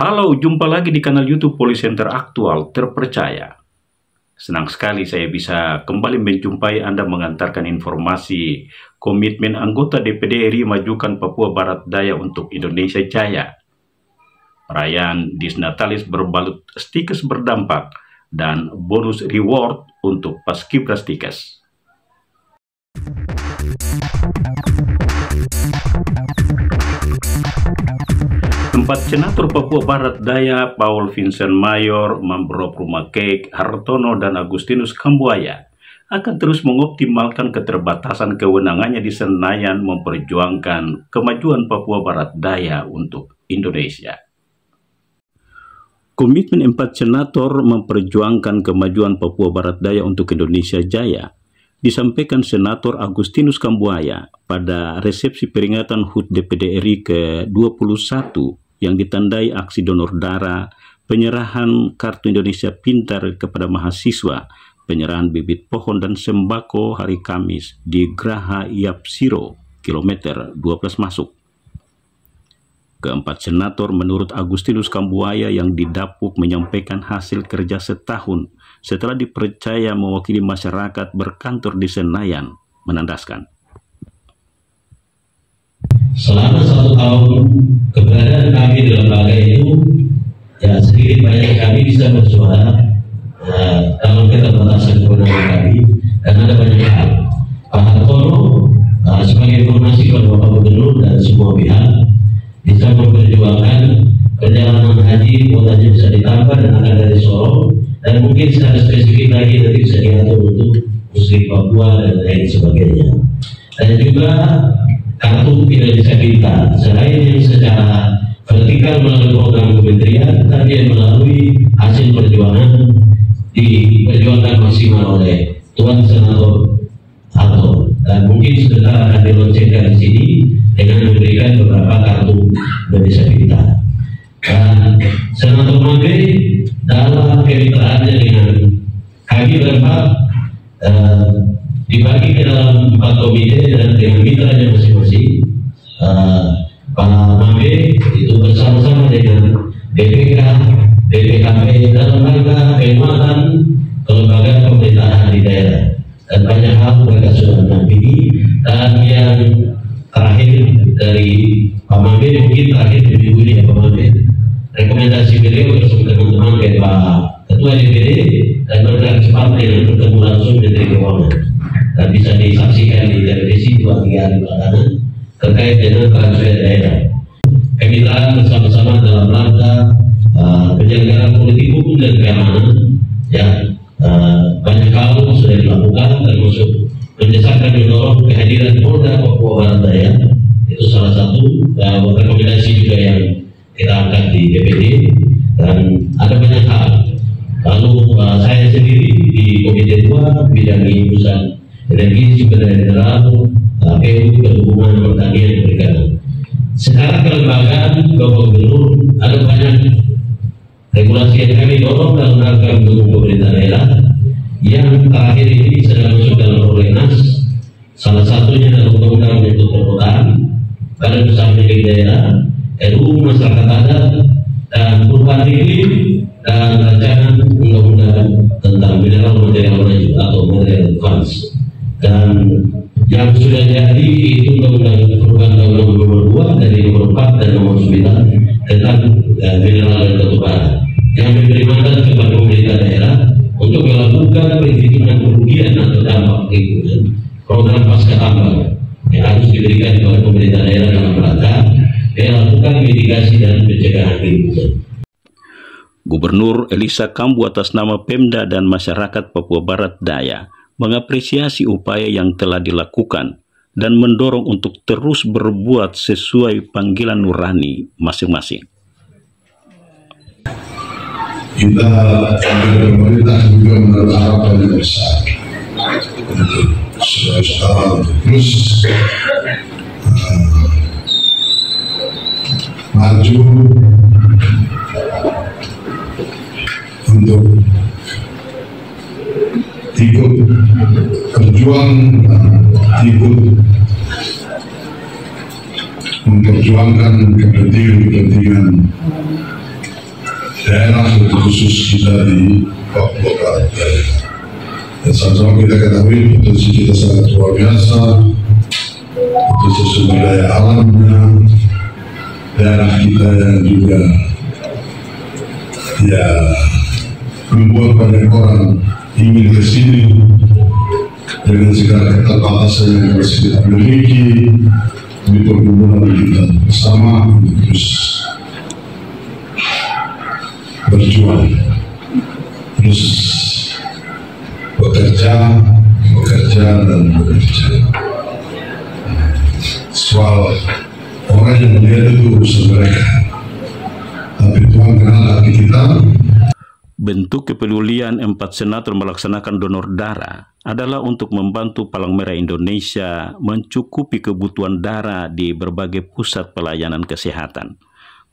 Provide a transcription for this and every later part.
Halo, jumpa lagi di kanal YouTube Policenter Aktual Terpercaya. Senang sekali saya bisa kembali menjumpai Anda mengantarkan informasi komitmen anggota DPD RI majukan Papua Barat Daya untuk Indonesia Jaya. Perayaan Disnatalis berbalut stikes berdampak dan bonus reward untuk Paskibrastikes. Empat senator Papua Barat Daya, Paul Vincent Mayor, Mambrop Rumah Kek, Hartono, dan Agustinus Kambuaya akan terus mengoptimalkan keterbatasan kewenangannya di Senayan memperjuangkan kemajuan Papua Barat Daya untuk Indonesia. Komitmen empat senator memperjuangkan kemajuan Papua Barat Daya untuk Indonesia Jaya disampaikan Senator Agustinus Kambuaya pada resepsi peringatan HUT DPD RI ke-21 yang ditandai aksi donor darah, penyerahan kartu Indonesia Pintar kepada mahasiswa, penyerahan bibit pohon dan sembako hari Kamis di Graha Yapsiro, kilometer 12 masuk. Keempat senator menurut Agustinus Kambuaya yang didapuk menyampaikan hasil kerja setahun setelah dipercaya mewakili masyarakat berkantor di Senayan, menandaskan. Selama 1 tahun keberadaan kami di lembaga itu, ya sedikit banyak kami bisa bersuara dalam keterbatasan kewenangan kami, dan ada banyak hal. Pak Hartono sebagai informasi kepada Bapak Gubernur dan semua pihak bisa memperjuangkan perjalanan haji kuotanya bisa ditambah dan akan dari Solo, dan mungkin secara spesifik lagi nanti bisa diatur untuk Muslim Papua dan lain sebagainya. Dan juga kartu tidak bisa pintar, selain yang secara vertikal melalui program kementerian, tapi yang melalui hasil perjuangan diperjuangkan maksimal oleh Tuan Senator Hartono, dan mungkin sebentar akan diloncengkan di sini dengan memberikan beberapa kartu tidak bisa pintar. Dan Senator Mabe dalam kemitraannya dengan kami berempat dibagi ke dalam 4 komite dan dengan mitranya masing-masing. Pak Mabe itu bersama-sama dengan BPK, BPKP dalam rangka penguatan kelembagaan pemerintahan di daerah, dan banyak hal mereka sudah mendampingi. Dan yang terakhir dari Pak Mabe, mungkin terakhir di minggu ini ya Pak Mabe, rekomendasi beliau bersama teman-teman kayak Pak Ketua DPD dan bergerak cepat dengan bertemu langsung Menteri Keuangan, dan bisa disaksikan di televisi 2-3 hari belakangan terkait dengan transfer daerah. Kemitraan bersama-sama dalam rangka penyelenggaraan politik hukum dan keamanan, ya banyak hal sudah dilakukan, termasuk mendesak dan mendorong kehadiran Polda Papua Barat Daya. Itu salah satu rekomendasi juga yang kita angkat di DPD, dan ada banyak hal. Lalu saya sendiri di Komite 2 bidang urusan energi, sumber daya mineral, PU, perhubungan, pertanian, dan perikanan. Secara kelembagaan Bapak Gubernur, ada banyak regulasi yang kami dorong dalam rangka mendukung pemerintah daerah, yang terakhir ini sedang masuk dalam prolegnas. Salah satunya adalah undang-undang menyangkut perkotaan, badan usaha milik daerah, RUU masyarakat adat, dan perubahan iklim, dan rancangan undang-undang tentang mineral material maju atau material advance. Dan yang sudah jadi itu undang-undang perubahan undang-undang nomor 2 dari nomor 4 dan nomor 9 tentang mineral dan batu bara, yang memberi mandat kepada pemerintah daerah untuk melakukan perhitungan kerugian atau dampak lingkungan program pasca tambang yang harus diberikan kepada pemerintah daerah dalam rangka melakukan mitigasi dan pencegahan lingkungan. Gubernur Elisa Kambu atas nama Pemda dan masyarakat Papua Barat Daya mengapresiasi upaya yang telah dilakukan dan mendorong untuk terus berbuat sesuai panggilan nurani masing-masing. Kita dari pemerintah juga menaruh harapan yang besar untuk saudara-saudara terus maju untuk ikut berjuang, ikut memperjuangkan kepentingan daerah khusus kita di Papua Barat Daya. Dan sama-sama kita ketahui potensi kita sangat luar biasa, potensi sumber daya alamnya, daerah kita yang juga ya membuat banyak orang ingin ke sini dengan segala keterbatasan yang masih kita miliki. Di pergumulan kita bersama untuk terus berjuang, terus bekerja dan bekerja. Soal orang yang melihat itu urusan mereka, tapi Tuhan kenal hati kita. Bentuk kepedulian 4 senator melaksanakan donor darah adalah untuk membantu Palang Merah Indonesia mencukupi kebutuhan darah di berbagai pusat pelayanan kesehatan.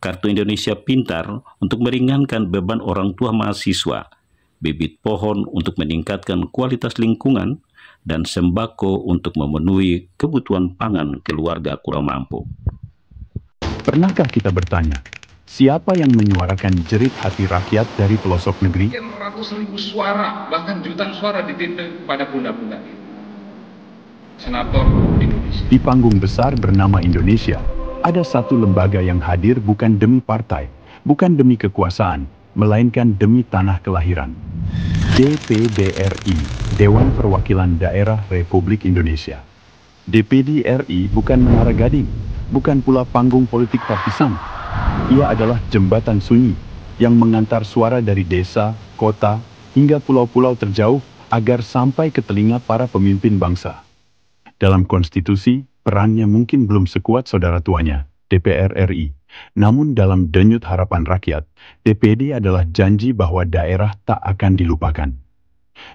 Kartu Indonesia Pintar untuk meringankan beban orang tua mahasiswa, bibit pohon untuk meningkatkan kualitas lingkungan, dan sembako untuk memenuhi kebutuhan pangan keluarga kurang mampu. Pernahkah kita bertanya, siapa yang menyuarakan jerit hati rakyat dari pelosok negeri? Ratus ribu suara, bahkan jutaan suara dititip pada bunda-bunda itu. Senator Indonesia. Di panggung besar bernama Indonesia, ada satu lembaga yang hadir bukan demi partai, bukan demi kekuasaan, melainkan demi tanah kelahiran. DPD RI, Dewan Perwakilan Daerah Republik Indonesia. DPD RI bukan menara gading, bukan pula panggung politik partisan. Ia adalah jembatan sunyi yang mengantar suara dari desa, kota, hingga pulau-pulau terjauh agar sampai ke telinga para pemimpin bangsa. Dalam konstitusi, perannya mungkin belum sekuat saudara tuanya, DPR RI. Namun dalam denyut harapan rakyat, DPD adalah janji bahwa daerah tak akan dilupakan.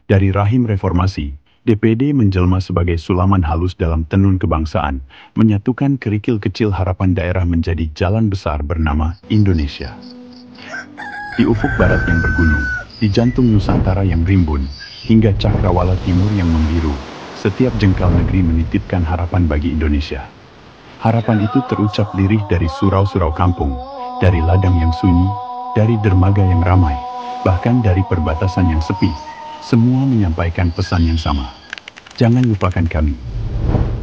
Dari rahim reformasi, DPD menjelma sebagai sulaman halus dalam tenun kebangsaan, menyatukan kerikil kecil harapan daerah menjadi jalan besar bernama Indonesia. Di ufuk barat yang bergunung, di jantung Nusantara yang rimbun, hingga cakrawala timur yang membiru, setiap jengkal negeri menitipkan harapan bagi Indonesia. Harapan itu terucap lirih dari surau-surau kampung, dari ladang yang sunyi, dari dermaga yang ramai, bahkan dari perbatasan yang sepi. Semua menyampaikan pesan yang sama. Jangan lupakan kami.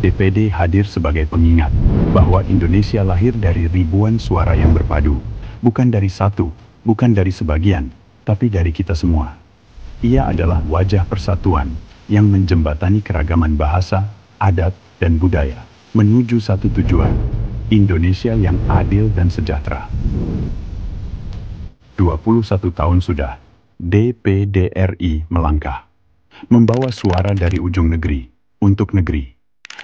DPD hadir sebagai pengingat bahwa Indonesia lahir dari ribuan suara yang berpadu, bukan dari satu, bukan dari sebagian, tapi dari kita semua. Ia adalah wajah persatuan yang menjembatani keragaman bahasa, adat, dan budaya menuju satu tujuan, Indonesia yang adil dan sejahtera. 21 tahun sudah, DPD RI melangkah, membawa suara dari ujung negeri untuk negeri.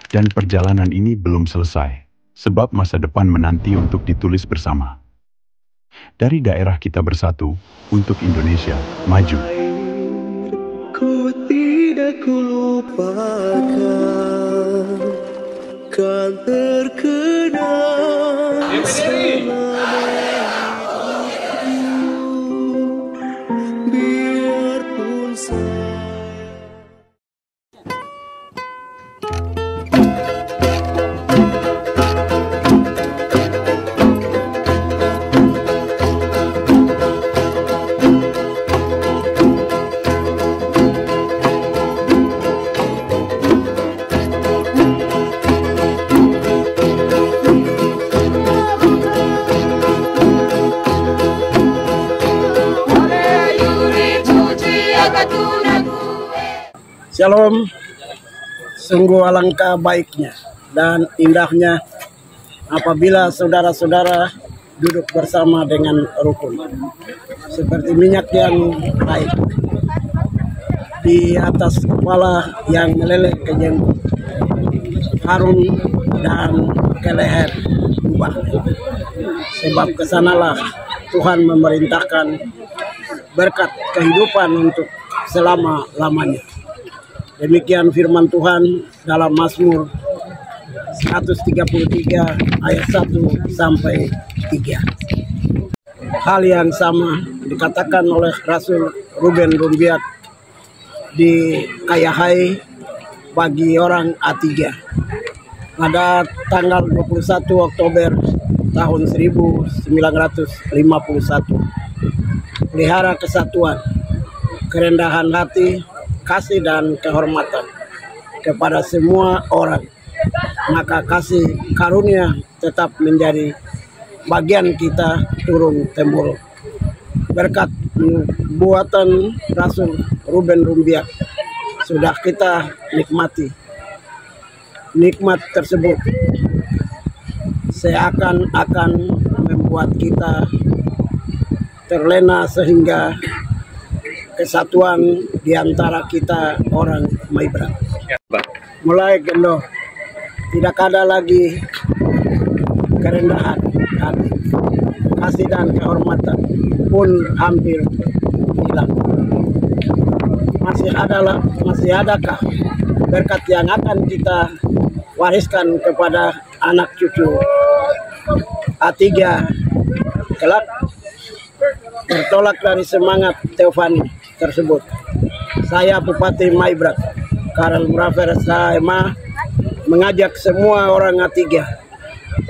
Dan perjalanan ini belum selesai, sebab masa depan menanti untuk ditulis bersama. Dari daerah kita bersatu untuk Indonesia maju. Ku tidak kulupakan, kan terkenang selama hidupku, biarpun saya. Shalom, sungguh alangkah baiknya dan indahnya apabila saudara-saudara duduk bersama dengan rukun, seperti minyak yang baik di atas kepala yang meleleh ke jenggot, harum dan ke leher jubahnya. Sebab kesanalah Tuhan memerintahkan berkat kehidupan untuk selama-lamanya. Demikian firman Tuhan dalam Mazmur 133 ayat 1 sampai 3. Hal yang sama dikatakan oleh Rasul Ruben Rumbiak di Kayahai bagi orang A3 pada tanggal 21 Oktober tahun 1951. pelihara kesatuan, kerendahan hati, kasih dan kehormatan kepada semua orang. Maka kasih karunia tetap menjadi bagian kita turun temurun. Berkat buatan Rasul Ruben Rumbiak sudah kita nikmati. Nikmat tersebut seakan-akan membuat kita terlena sehingga kesatuan di antara kita orang Maibrat. Mulai gendo, tidak ada lagi kerendahan hati, kasih dan kehormatan pun hampir hilang. Masih adakah berkat yang akan kita wariskan kepada anak cucu A3 kelak? Bertolak dari semangat Teofani tersebut, saya Bupati Maibrat Karel Murafer Saema mengajak semua orang A3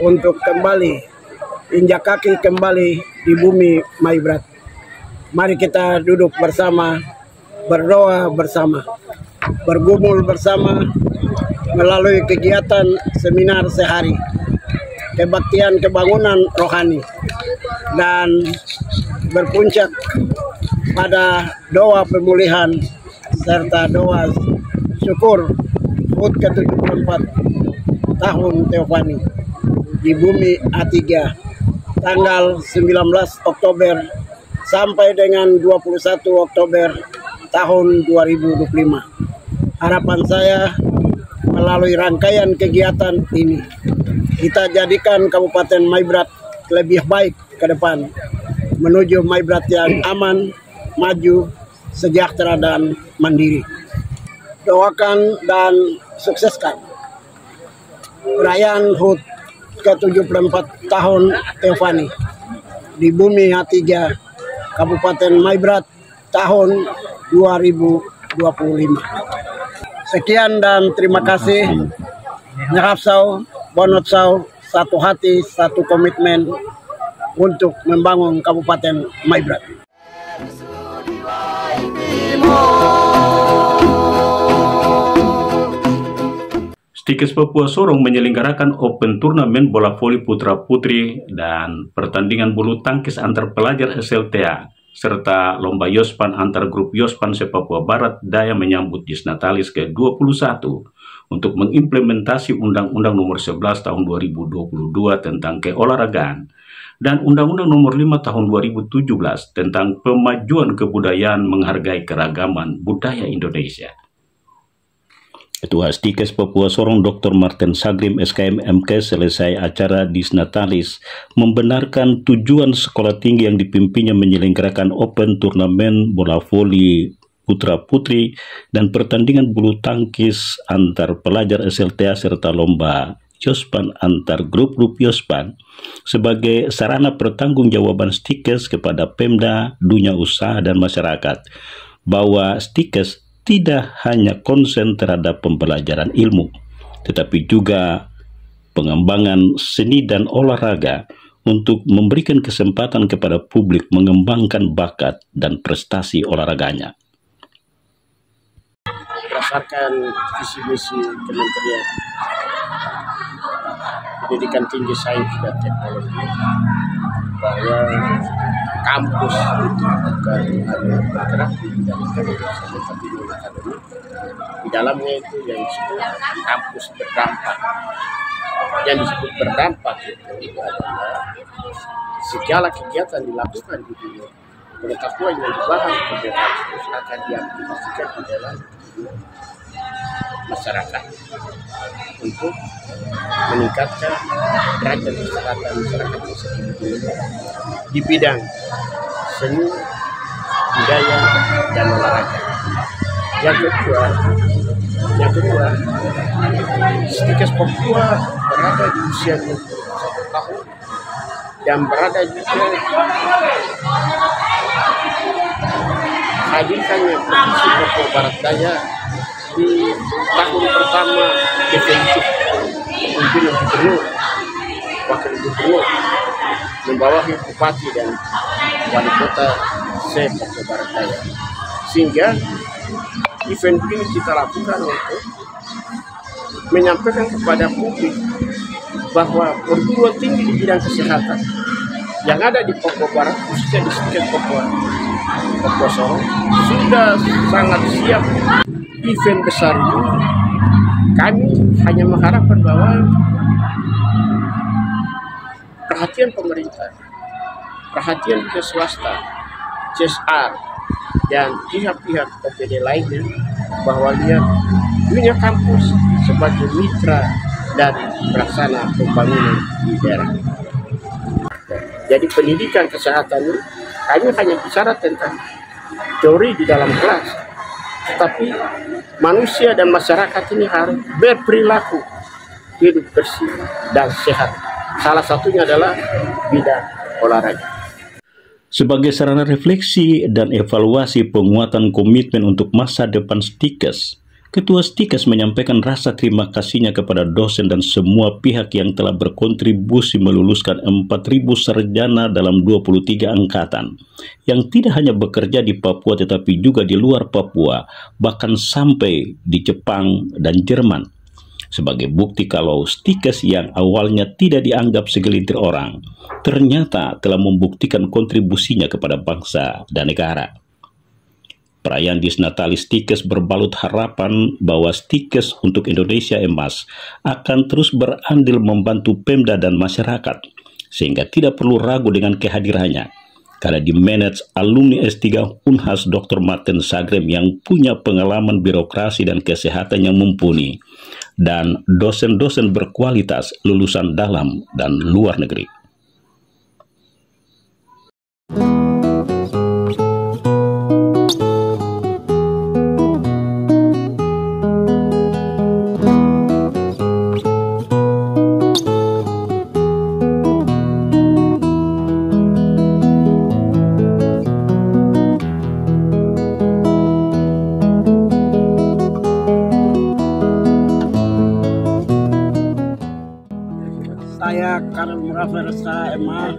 untuk kembali injak kaki kembali di bumi Maibrat. Mari kita duduk bersama, berdoa bersama, bergumul bersama melalui kegiatan seminar sehari, kebaktian kebangunan rohani, dan berpuncak pada doa pemulihan serta doa syukur HUT ke-74 tahun Teofani di bumi A3 tanggal 19 Oktober sampai dengan 21 Oktober tahun 2025. Harapan saya melalui rangkaian kegiatan ini kita jadikan Kabupaten Maibrat lebih baik ke depan, menuju Maibrat yang aman, maju, sejahtera dan mandiri. Doakan dan sukseskan perayaan HUT ke-74 tahun Teofani di bumi A3 Kabupaten Maibrat tahun 2025. Sekian dan terima kasih. Nyahapsau, Bonotsau, satu hati, satu komitmen untuk membangun Kabupaten Maibrat. Stikes Papua Sorong menyelenggarakan Open Turnamen bola voli putra putri dan pertandingan bulu tangkis antar pelajar SLTA serta lomba Yospan antar grup Yospan se-Papua Barat Daya menyambut Disnatalis ke-21 untuk mengimplementasi Undang-Undang Nomor 11 Tahun 2022 tentang keolahragaan dan Undang-Undang Nomor 5 Tahun 2017 tentang pemajuan kebudayaan menghargai keragaman budaya Indonesia. Ketua Stikes Papua Sorong Dr. Martin Sagrim SKM MK selesai acara Disnatalis membenarkan tujuan sekolah tinggi yang dipimpinnya menyelenggarakan Open Turnamen bola voli putra putri dan pertandingan bulu tangkis antar pelajar SLTA serta lomba Yospan antar grup-grup Yospan sebagai sarana pertanggungjawaban Stikes kepada Pemda, dunia usaha dan masyarakat bahwa Stikes tidak hanya konsen terhadap pembelajaran ilmu, tetapi juga pengembangan seni dan olahraga untuk memberikan kesempatan kepada publik mengembangkan bakat dan prestasi olahraganya. Berdasarkan visi misi Kementerian Pendidikan Tinggi Sains dan Teknologi bahwa kampus itu bukan hanya bergerak di bidang akademik saja, tapi di akademik di dalamnya itu yang disebut kampus berdampak. Yang disebut berdampak itu adalah segala kegiatan dilakukan di dunia pengetahuan yang dibahas pada kampus akan diaplikasikan di dalam masyarakat untuk meningkatkan derajat kesehatan masyarakat di bidang seni, budaya, dan olahraga. Yang kedua, Stikes Papua berada di usia 21 tahun dan berada juga hadirkannya Provinsi Papua Barat Daya di tahun pertama definitif pimpinan gubernur, wakil gubernur, membawahi bupati dan wali kota Papua Barat Daya. Sehingga event ini kita lakukan untuk menyampaikan kepada publik bahwa perguruan tinggi di bidang kesehatan yang ada di Papua Barat, khususnya di Stikes Papua Sorong, sudah sangat siap event besar itu. Kami hanya mengharapkan bahwa perhatian pemerintah, perhatian ke swasta, CSR, dan pihak-pihak OPD lainnya bahwa lihat dunia kampus sebagai mitra dan pelaksana pembangunan di daerah. Jadi pendidikan kesehatan ini kami hanya bicara tentang teori di dalam kelas, tetapi manusia dan masyarakat ini harus berperilaku hidup bersih dan sehat. Salah satunya adalah bidang olahraga. Sebagai sarana refleksi dan evaluasi penguatan komitmen untuk masa depan Stikes, Ketua Stikes menyampaikan rasa terima kasihnya kepada dosen dan semua pihak yang telah berkontribusi meluluskan 4.000 sarjana dalam 23 angkatan, yang tidak hanya bekerja di Papua tetapi juga di luar Papua, bahkan sampai di Jepang dan Jerman. Sebagai bukti kalau Stikes yang awalnya tidak dianggap segelintir orang, ternyata telah membuktikan kontribusinya kepada bangsa dan negara. Perayaan Disnatalis Stikes berbalut harapan bahwa Stikes untuk Indonesia Emas akan terus berandil membantu Pemda dan masyarakat, sehingga tidak perlu ragu dengan kehadirannya, karena dimanage alumni S3 Unhas Dr. Martin Sagrem yang punya pengalaman birokrasi dan kesehatan yang mumpuni, dan dosen-dosen berkualitas lulusan dalam dan luar negeri. Saya Karel Murafer SHMA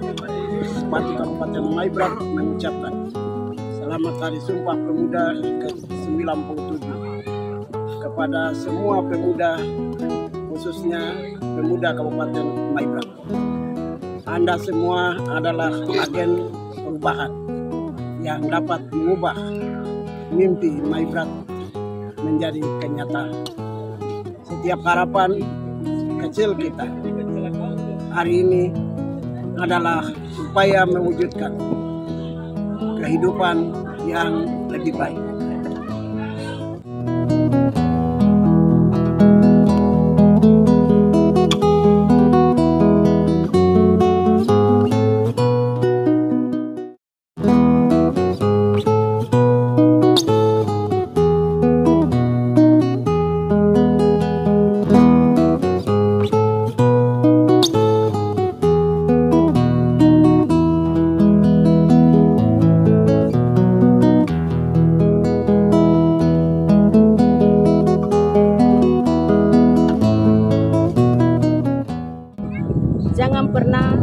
Bupati Kabupaten Maibrat mengucapkan selamat Hari Sumpah Pemuda ke-97 kepada semua pemuda, khususnya pemuda Kabupaten Maibrat. Anda semua adalah agen perubahan yang dapat mengubah mimpi Maibrat menjadi kenyataan. Setiap harapan kecil kita hari ini adalah upaya mewujudkan kehidupan yang lebih baik. Jangan pernah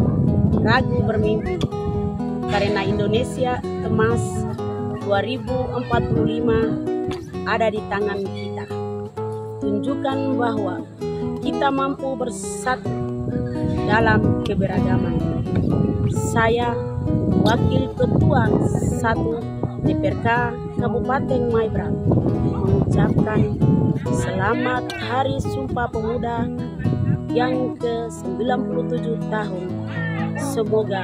ragu bermimpi, karena Indonesia Emas 2045 ada di tangan kita. Tunjukkan bahwa kita mampu bersatu dalam keberagaman. Saya, Wakil Ketua 1 DPRK Kabupaten Maibrat, mengucapkan selamat Hari Sumpah Pemuda yang ke-97 tahun. Semoga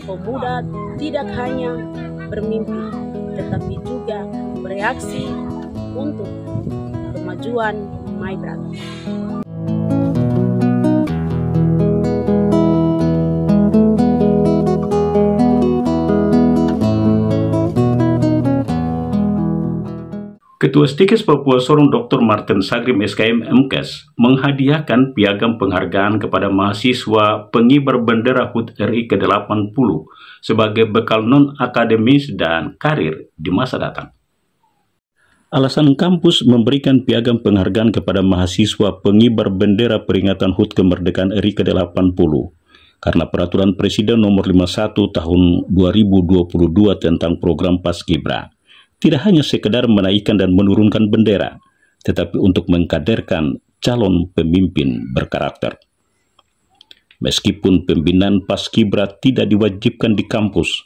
pemuda tidak hanya bermimpi, tetapi juga bereaksi untuk kemajuan Maibrat. Ketua Stikes Papua Sorong Dr. Martin Sagrem SKM MKes menghadiahkan piagam penghargaan kepada mahasiswa pengibar bendera HUT RI ke-80 sebagai bekal non-akademis dan karir di masa datang. Alasan kampus memberikan piagam penghargaan kepada mahasiswa pengibar bendera peringatan HUT kemerdekaan RI ke-80 karena peraturan Presiden nomor 51 tahun 2022 tentang program Paskibra tidak hanya sekedar menaikkan dan menurunkan bendera, tetapi untuk mengkaderkan calon pemimpin berkarakter. Meskipun pembinaan Paskibra tidak diwajibkan di kampus,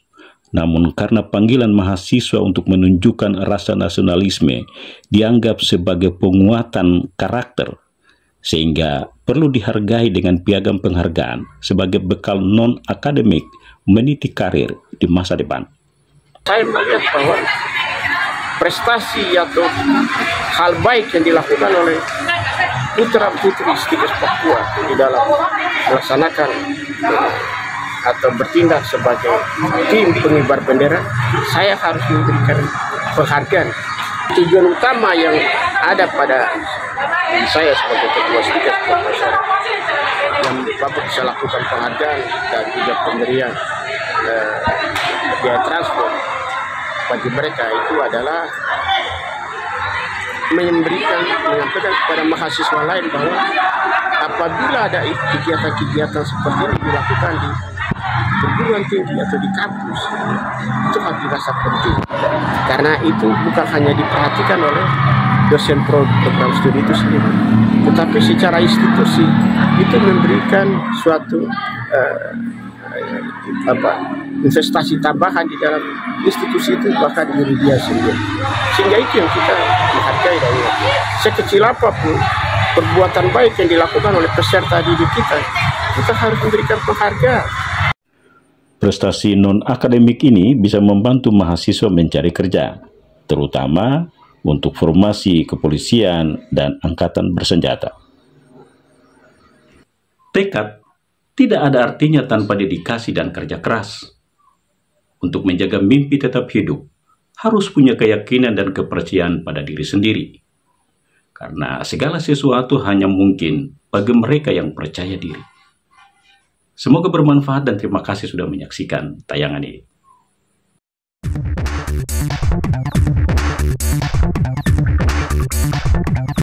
namun karena panggilan mahasiswa untuk menunjukkan rasa nasionalisme dianggap sebagai penguatan karakter, sehingga perlu dihargai dengan piagam penghargaan sebagai bekal non-akademik meniti karir di masa depan. Saya melihat bahwa prestasi atau hal baik yang dilakukan oleh putra-putri Stikes Papua di dalam melaksanakan atau bertindak sebagai tim pengibar bendera, saya harus memberikan penghargaan. Tujuan utama yang ada pada saya sebagai ketua Stikes Papua yang Bapak bisa lakukan penghargaan dan juga pemberian biaya transport bagi mereka itu adalah menyampaikan kepada mahasiswa lain bahwa apabila ada kegiatan-kegiatan seperti ini dilakukan di perguruan tinggi atau di kampus, itu harus dirasa penting, karena itu bukan hanya diperhatikan oleh dosen program studi itu sendiri, tetapi secara institusi itu memberikan suatu investasi tambahan di dalam institusi itu, bahkan diri dia sendiri. Sehingga itu yang kita menghargai, dan sekecil apapun perbuatan baik yang dilakukan oleh peserta didik kita harus memberikan penghargaan. Prestasi non-akademik ini bisa membantu mahasiswa mencari kerja, terutama untuk formasi kepolisian dan angkatan bersenjata. Tekad tidak ada artinya tanpa dedikasi dan kerja keras. Untuk menjaga mimpi tetap hidup, harus punya keyakinan dan kepercayaan pada diri sendiri. Karena segala sesuatu hanya mungkin bagi mereka yang percaya diri. Semoga bermanfaat dan terima kasih sudah menyaksikan tayangan ini.